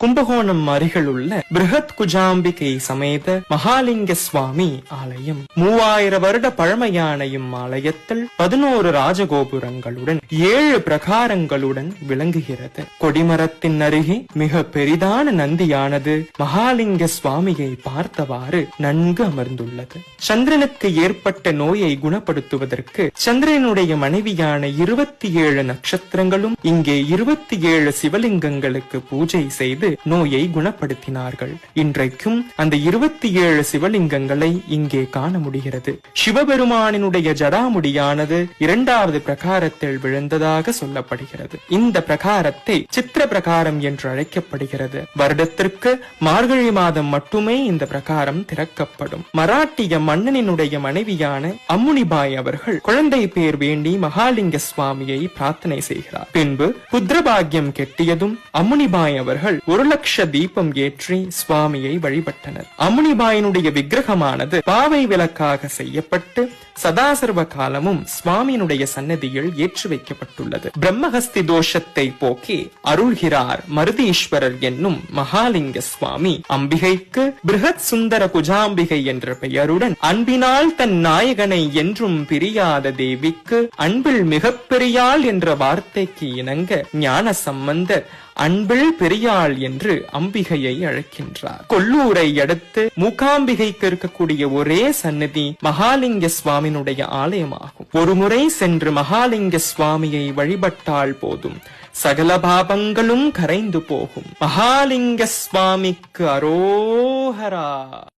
கும்பகோணம் அருகிலுள்ள பிருஹத் குஜாம்பிகை சமேத மகாலிங்க சுவாமி ஆலயம் 3000 வருட பழமையான இம்மாலயத்தில் 11 ராஜகோபுரங்களுடன் 7 பிரகாரங்களுடன் விளங்குகிறது. கொடிமரத்தின் அருகே மிக பெரிதான நந்தியானது மகாலிங்க சுவாமியை பார்த்தவாறு நன்கு அமர்ந்துள்ளது. சந்திரனுக்கு ஏற்பட்ட நோயை குணப்படுத்துவதற்கு சந்திரனுடைய மனைவியான 27 நட்சத்திரங்களும் இங்கே 27 சிவலிங்கங்களுக்கு பூஜை செய்து நோயை குணப்படுத்தினார்கள். இன்றைக்கும் அந்த 27 சிவலிங்கங்களை இங்கே காண முடிகிறது. சிவபெருமானினுடைய ஜடாமுடியானது 2வது பிரகாரத்தில் விழுந்ததாக சொல்லப்படுகிறது. இந்த பிரகாரத்தை சித்திர பிரகாரம் என்று அழைக்கப்படுகிறது. வருடத்திற்கு மார்கழி மாதம் மட்டுமே இந்த பிரகாரம் திறக்கப்படும். மராட்டிய மன்னனினுடைய மனைவியான அம்முனிபாய் அவர்கள் குழந்தை பேர் வேண்டி மகாலிங்க சுவாமியை பிரார்த்தனை செய்கிறார். பின்பு புத்திரபாகியம் கெட்டியதும் அம்முனிபாய் அவர்கள் 1 லட்ச தீபம் ஏற்றி சுவாமியை வழிபட்டனர். அம்முனிபாயினுடைய விக்கிரகமானது பாவை விளக்காக செய்யப்பட்டு சதாசர்வ காலமும் சுவாமியினுடைய சன்னதியில் ஏற்றி வைக்கப்பட்டுள்ளது. பிரம்மஹஸ்தி தோஷத்தை போக்கி அருள்கிறார் மருதீஸ்வரர் என்னும் மகாலிங்க சுவாமி. அம்பிகைக்கு பிருஹத் சுந்தர குஜாம்பிகை என்ற பெயருடன் அன்பினால் தன் நாயகனை என்றும் பிரியாத தேவிக்கு அன்பில் மிகப்பெரியாள் என்ற வார்த்தைக்கு இணங்க ஞான சம்பந்தர் அன்பில் பெரியாள் என்று அம்பிகையை அழைக்கின்றார். கொல்லூரை அடுத்து மூகாம்பிகைக்கு இருக்கக்கூடிய ஒரே சன்னதி மகாலிங்க சுவாமியினுடைய ஆலயமாகும். ஒரு முறை சென்று மகாலிங்க சுவாமியை வழிபட்டால் போதும், சகல பாபங்களும் கரைந்து போகும். மகாலிங்க சுவாமிக்கு அரோஹரா.